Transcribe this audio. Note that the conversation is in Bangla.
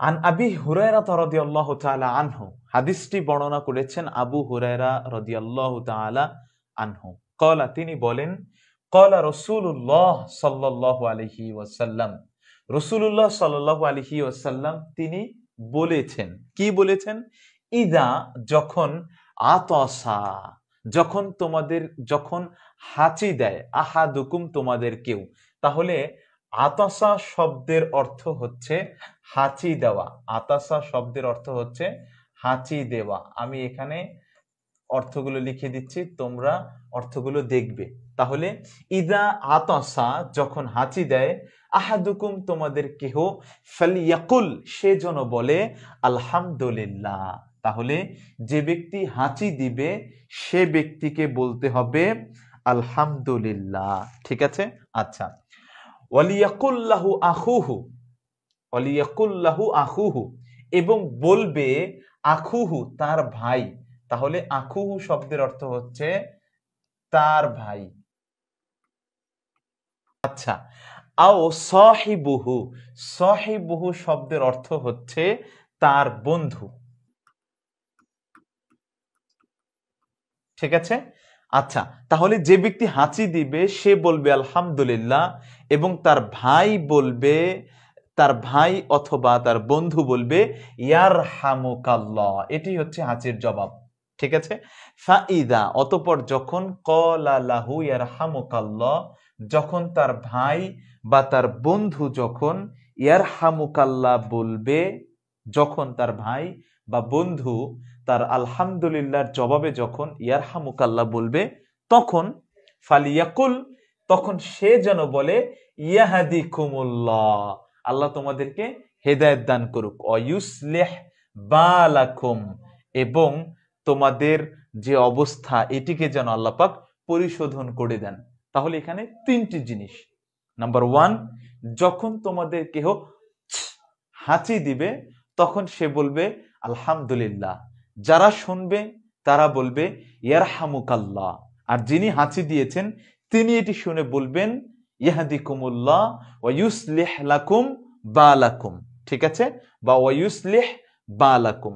আন আবি হুরায়রা রাদিয়াল্লাহু তাআলা আনহু, হাদিসটি বর্ণনা করেছেন আবু হুরায়রা রাদিয়াল্লাহু তাআলা আনহু। ক্বালা, তিনি বলেন, ক্বালা রাসূলুল্লাহ সাল্লাল্লাহু আলাইহি ওয়াসাল্লাম, রাসূলুল্লাহ সাল্লাল্লাহু আলাইহি ওয়াসাল্লাম তিনি বলেছেন, কি বলেছেন? ইদা, যখন, আতাসা, যখন হাঁচি দেয়, আহাদুকুম, তোমাদের কেউ। তাহলে আতাসা শব্দের অর্থ হচ্ছে হাঁচি দেওয়া। আতাসা শব্দের অর্থ হচ্ছে হাঁচি দেওয়া। আমি এখানে অর্থগুলো লিখে দিচ্ছি, তোমরা অর্থগুলো দেখবে। তাহলে ইদা আতাসা, যখন হাঁচি দেয়, আহাদুকুম, তোমাদের কেহ, ফালিয়াকুল, সে যেন বলে আলহামদুলিল্লাহ। তাহলে যে ব্যক্তি হাঁচি দিবে সে ব্যক্তিকে বলতে হবে আলহামদুলিল্লাহ। ঠিক আছে? আচ্ছা, ওয়ালিয়াকুল্লাহু আখুহু, ওয়ালিয়াকুল্লাহু আখুহু, এবং বলবে আখুহু, তার ভাই। তাহলে আখুহু শব্দের অর্থ হচ্ছে তার ভাই। আচ্ছা, আও সাহিবুহু, সাহিবুহু শব্দের অর্থ হচ্ছে তার বন্ধু। ঠিক আছে? আচ্ছা, তাহলে যে ব্যক্তি হাঁচি দিবে সে বলবে আলহামদুলিল্লাহ, এবং তার ভাই বলবে, তার ভাই অথবা তার বন্ধু বলবে ইয়ারহামুকাল্লাহ। এটি হচ্ছে হাঁচির জবাব। ঠিক আছে? ফাইদা, অতঃপর যখন, ক্বালা লাহু ইয়ারহামুকাল্লাহ, যখন তার ভাই বা তার বন্ধু যখন ইয়ারহামুকাল্লাহ বলবে, যখন তার ভাই বা বন্ধু তার আলহামদুলিল্লাহর জবাবে যখন ইয়ারহামুকাল্লাহ বলবে, তখন ফালিয়াকুল, তখন সে যেন বলে ইয়াহাদিকুমুল্লাহ, আল্লাহ তোমাদেরকে হেদায়েত দান করুক, ওয়ায়ুসলিহ বালাকুম, এবং তোমাদের যে অবস্থা এটিকে যেন আল্লাহ পাক পরিশোধন করে দেন। তাহলে এখানে তিনটি জিনিস। নাম্বার 1, যখন তোমাদের কেহ হাঁচি দিবে তখন সে বলবে আলহামদুলিল্লাহ। যারা শুনবে তারা বলবে ইয়ারহামুকাল্লাহ, আর যিনি হাঁচি দিয়েছেন তিনি এটি শুনে বলবেন ইয়াহদিকুমুল্লাহ ওয়া ইউসলিহ লাকুম বালাকুম। ঠিক আছে? বা ওয়া ইউসলিহ বালাকুম।